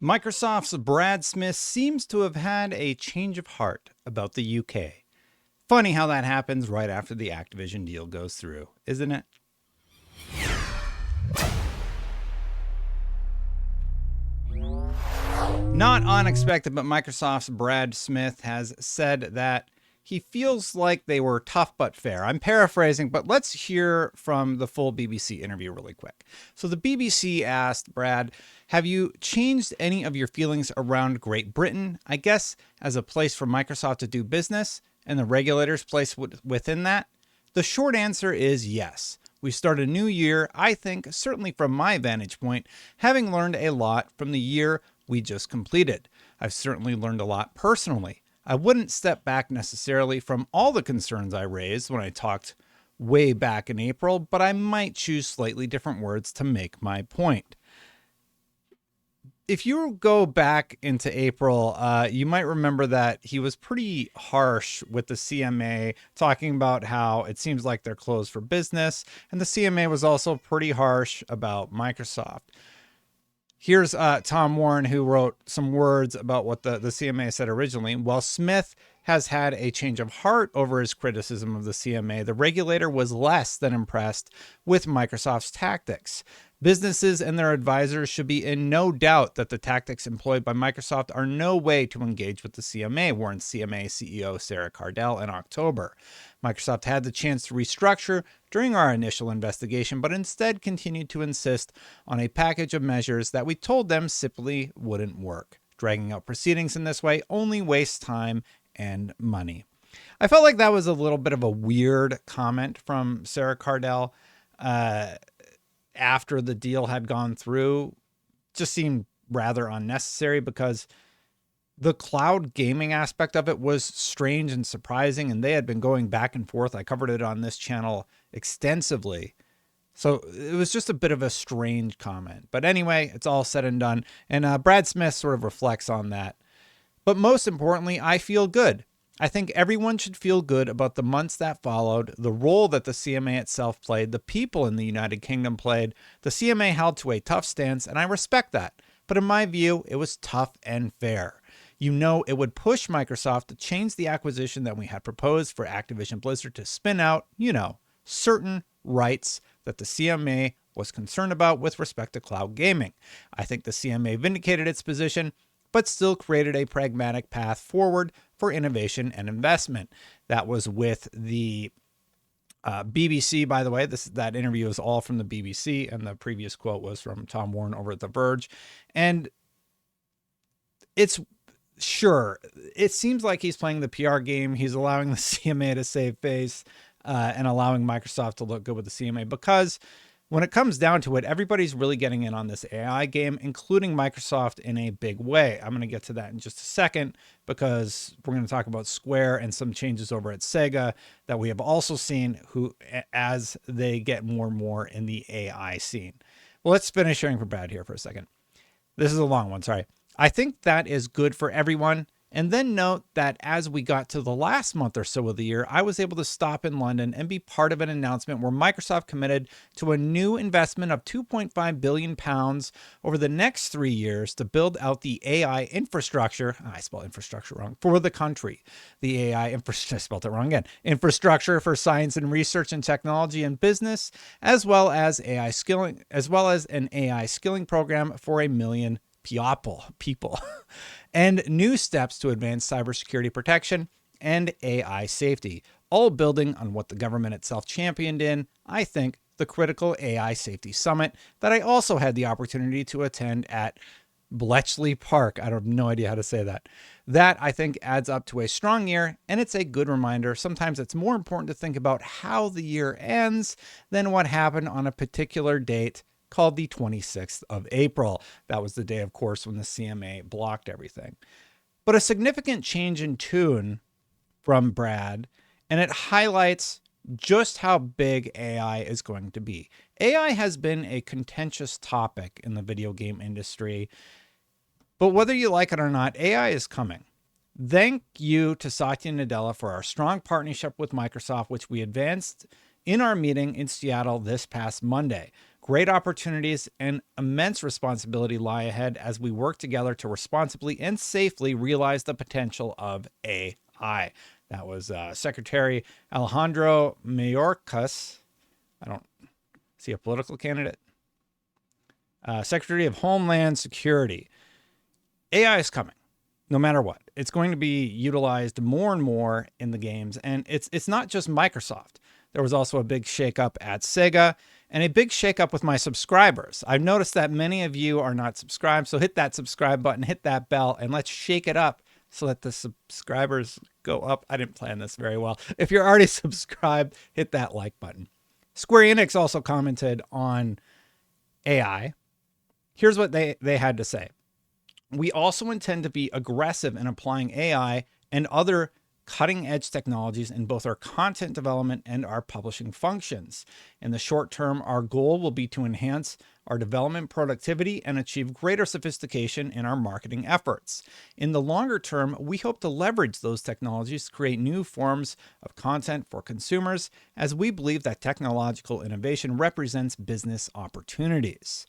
Microsoft's Brad Smith seems to have had a change of heart about the UK. Funny how that happens right after the Activision deal goes through, isn't it? Not unexpected, but Microsoft's Brad Smith has said that he feels like they were tough but fair. I'm paraphrasing, but let's hear from the full BBC interview really quick. So the BBC asked Brad, have you changed any of your feelings around Great Britain, I guess, as a place for Microsoft to do business and the regulators' place within that? The short answer is yes. We start a new year, I think, certainly from my vantage point, having learned a lot from the year we just completed. I've certainly learned a lot personally. I wouldn't step back necessarily from all the concerns I raised when I talked way back in April, but I might choose slightly different words to make my point. If you go back into April, you might remember that he was pretty harsh with the CMA, talking about how it seems like they're closed for business, and the CMA was also pretty harsh about Microsoft. Here's Tom Warren, who wrote some words about what the CMA said originally. While Smith has had a change of heart over his criticism of the CMA, the regulator was less than impressed with Microsoft's tactics. Businesses and their advisors should be in no doubt that the tactics employed by Microsoft are no way to engage with the CMA, warned CMA CEO Sarah Cardell in October. Microsoft had the chance to restructure during our initial investigation, but instead continued to insist on a package of measures that we told them simply wouldn't work. Dragging out proceedings in this way only wastes time and money. I felt like that was a little bit of a weird comment from Sarah Cardell after the deal had gone through. Just seemed rather unnecessary because the cloud gaming aspect of it was strange and surprising, and they had been going back and forth. I covered it on this channel extensively. So it was just a bit of a strange comment. But anyway, it's all said and done. And Brad Smith sort of reflects on that. But most importantly, I feel good. I think everyone should feel good about the months that followed, the role that the CMA itself played, the people in the United Kingdom played. The CMA held to a tough stance, and I respect that. But in my view, it was tough and fair. You know, it would push Microsoft to change the acquisition that we had proposed for Activision Blizzard to spin out, certain rights that the CMA was concerned about with respect to cloud gaming. I think the CMA vindicated its position, but still created a pragmatic path forward for innovation and investment. That was with the BBC, by the way. That interview is all from the BBC, and the previous quote was from Tom Warren over at The Verge. And it seems like he's playing the PR game. He's allowing the CMA to save face and allowing Microsoft to look good with the CMA, because when it comes down to it, everybody's really getting in on this AI game, including Microsoft in a big way. I'm going to get to that in just a second, because we're going to talk about Square and some changes over at Sega that we have also seen as they get more and more in the AI scene. Well, let's finish hearing from Brad here for a second. This is a long one, sorry. I think that is good for everyone. And then note that as we got to the last month or so of the year, I was able to stop in London and be part of an announcement where Microsoft committed to a new investment of £2.5 billion over the next 3 years to build out the AI infrastructure. I spelled infrastructure wrong, for the country. The AI infrastructure, I spelled it wrong again. Infrastructure for science and research and technology and business, as well as an AI skilling program for 1 million people. And new steps to advance cybersecurity protection and AI safety, all building on what the government itself championed in, I think, the critical AI safety summit that I also had the opportunity to attend at Bletchley Park. I have no idea how to say that. That, I think, adds up to a strong year, and it's a good reminder. Sometimes it's more important to think about how the year ends than what happened on a particular date called the 26th of April. That was the day, of course, when the CMA blocked everything. But a significant change in tune from Brad, and it highlights just how big AI is going to be. AI has been a contentious topic in the video game industry, but whether you like it or not, AI is coming. Thank you to Satya Nadella for our strong partnership with Microsoft, which we advanced in our meeting in Seattle this past Monday. Great opportunities and immense responsibility lie ahead as we work together to responsibly and safely realize the potential of AI. That was Secretary Alejandro Mayorkas. I don't see a political candidate. Secretary of Homeland Security. AI is coming, no matter what. It's going to be utilized more and more in the games, and it's not just Microsoft. There was also a big shakeup at Sega and a big shakeup with my subscribers. I've noticed that many of you are not subscribed, so hit that subscribe button, hit that bell, and let's shake it up so that the subscribers go up. I didn't plan this very well. If you're already subscribed, hit that like button. Square Enix also commented on AI. Here's what they had to say. We also intend to be aggressive in applying AI and other cutting-edge technologies in both our content development and our publishing functions. In the short term, our goal will be to enhance our development productivity and achieve greater sophistication in our marketing efforts. In the longer term, we hope to leverage those technologies to create new forms of content for consumers, as we believe that technological innovation represents business opportunities.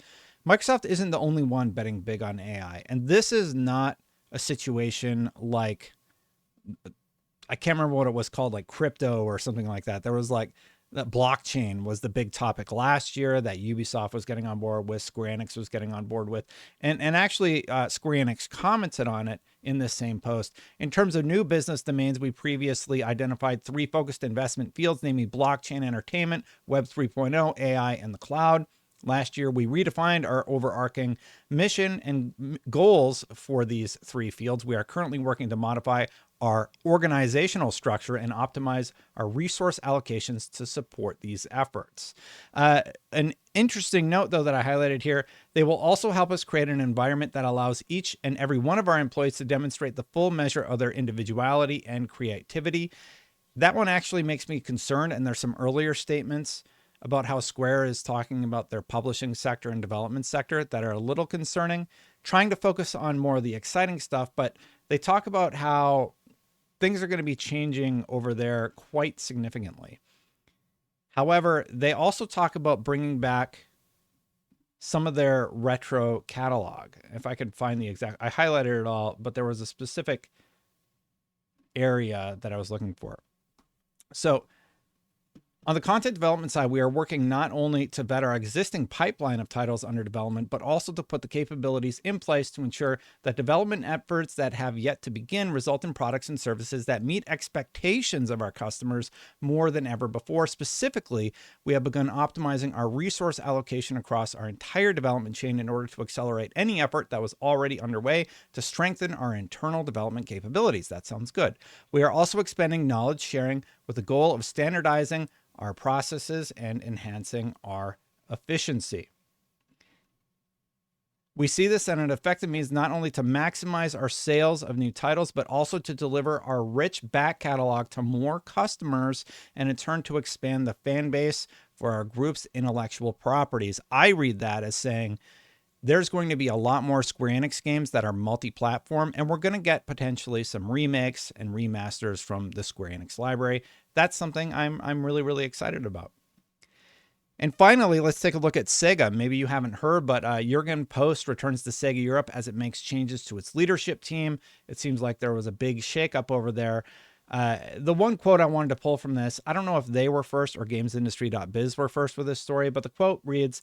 Microsoft isn't the only one betting big on AI, and this is not a situation like, I can't remember what it was called, like crypto or something like that. There was like, that blockchain was the big topic last year that Ubisoft was getting on board with, Square Enix was getting on board with, and actually Square Enix commented on it in this same post. In terms of new business domains, we previously identified 3 focused investment fields, namely blockchain, entertainment, Web 3.0, AI, and the cloud. Last year, we redefined our overarching mission and goals for these 3 fields. We are currently working to modify our organizational structure and optimize our resource allocations to support these efforts. An interesting note, though, that I highlighted here, they will also help us create an environment that allows each and every one of our employees to demonstrate the full measure of their individuality and creativity. That one actually makes me concerned, and there's some earlier statements about how Square is talking about their publishing sector and development sector that are a little concerning, trying to focus on more of the exciting stuff, but they talk about how things are going to be changing over there quite significantly. However, they also talk about bringing back some of their retro catalog. If I could find the exact, I highlighted it all, but there was a specific area that I was looking for. So on the content development side, we are working not only to vet our existing pipeline of titles under development, but also to put the capabilities in place to ensure that development efforts that have yet to begin result in products and services that meet expectations of our customers more than ever before. Specifically, we have begun optimizing our resource allocation across our entire development chain in order to accelerate any effort that was already underway to strengthen our internal development capabilities. That sounds good. We are also expanding knowledge sharing with the goal of standardizing our processes and enhancing our efficiency. We see this as an effective means not only to maximize our sales of new titles, but also to deliver our rich back catalog to more customers and in turn to expand the fan base for our group's intellectual properties. I read that as saying there's going to be a lot more Square Enix games that are multi-platform, and we're going to get potentially some remakes and remasters from the Square Enix library. That's something I'm really, really excited about. And finally, let's take a look at Sega. Maybe you haven't heard, but Jurgen Post returns to Sega Europe as it makes changes to its leadership team. It seems like there was a big shakeup over there. The one quote I wanted to pull from this, I don't know if they were first or gamesindustry.biz were first with this story, but the quote reads,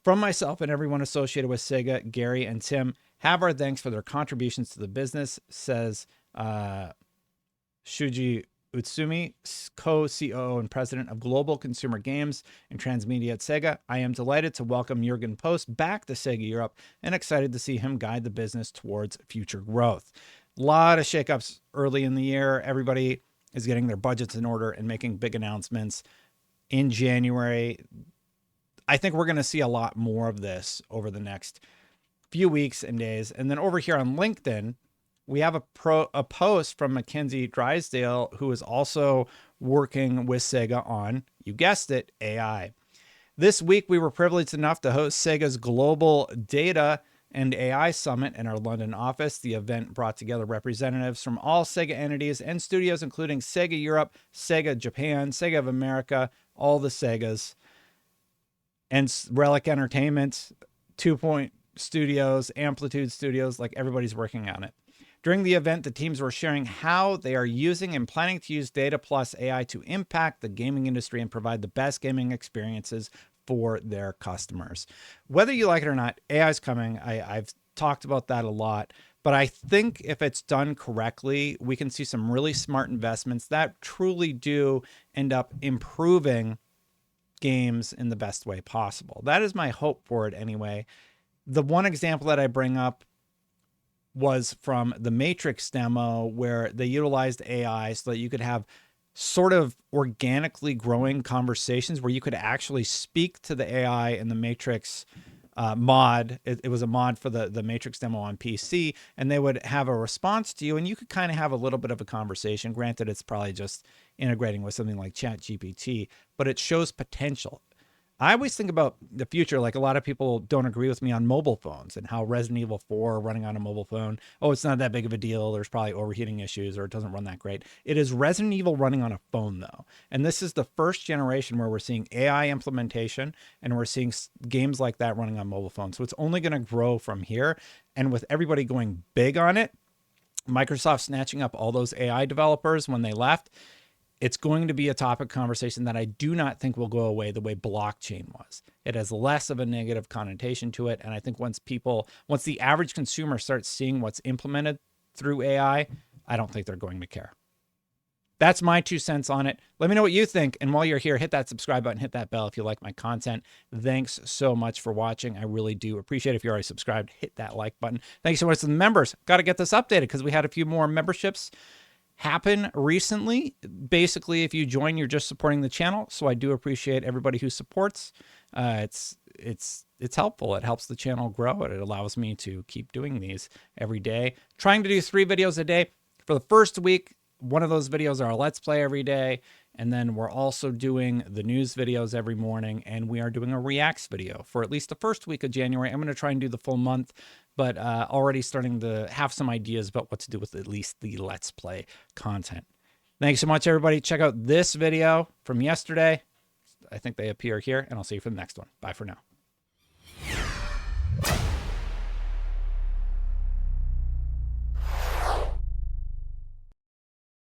"From myself and everyone associated with Sega, Gary and Tim have our thanks for their contributions to the business," says Shuji Utsumi, co-COO and president of Global Consumer Games and Transmedia at Sega. "I am delighted to welcome Jurgen Post back to Sega Europe and excited to see him guide the business towards future growth." A lot of shakeups early in the year. Everybody is getting their budgets in order and making big announcements in January. I think we're going to see a lot more of this over the next few weeks and days. And then over here on LinkedIn, we have a post from Mackenzie Drysdale, who is also working with Sega on, you guessed it, AI. "This week, we were privileged enough to host Sega's Global Data and AI Summit in our London office. The event brought together representatives from all Sega entities and studios, including Sega Europe, Sega Japan, Sega of America, all the Segas. and Relic Entertainment, 2 Point Studios, Amplitude Studios, like everybody's working on it. During the event, the teams were sharing how they are using and planning to use data plus AI to impact the gaming industry and provide the best gaming experiences for their customers. Whether you like it or not, AI is coming. I've talked about that a lot, but I think if it's done correctly, we can see some really smart investments that truly do end up improving games in the best way possible. That is my hope for it anyway. The one example that I bring up was from the Matrix demo, where they utilized AI so that you could have sort of organically growing conversations where you could actually speak to the AI in the Matrix mod. It was a mod for the Matrix demo on PC, and they would have a response to you, and you could kind of have a little bit of a conversation. Granted, it's probably just integrating with something like ChatGPT, but it shows potential. I always think about the future, like a lot of people don't agree with me on mobile phones and how Resident Evil 4 running on a mobile phone, oh, it's not that big of a deal. There's probably overheating issues or it doesn't run that great. It is Resident Evil running on a phone, though. And this is the first generation where we're seeing AI implementation and we're seeing games like that running on mobile phones. So it's only going to grow from here. And with everybody going big on it, Microsoft snatching up all those AI developers when they left, it's going to be a topic conversation that I do not think will go away the way blockchain was. It has less of a negative connotation to it. And I think once the average consumer starts seeing what's implemented through AI, I don't think they're going to care. That's my 2 cents on it. Let me know what you think. And while you're here, hit that subscribe button, hit that bell if you like my content. Thanks so much for watching. I really do appreciate it. If you're already subscribed, hit that like button. Thanks so much to the members. Got to get this updated because we had a few more memberships happen recently. Basically, if you join, you're just supporting the channel. So I do appreciate everybody who supports. It's helpful. It helps the channel grow. It allows me to keep doing these every day. Trying to do 3 videos a day. For the first week, one of those videos are a Let's Play every day. And then we're also doing the news videos every morning. And we are doing a Reacts video for at least the first week of January. I'm going to try and do the full month, but already starting to have some ideas about what to do with at least the Let's Play content. Thanks so much, everybody. Check out this video from yesterday. I think they appear here, and I'll see you for the next one. Bye for now.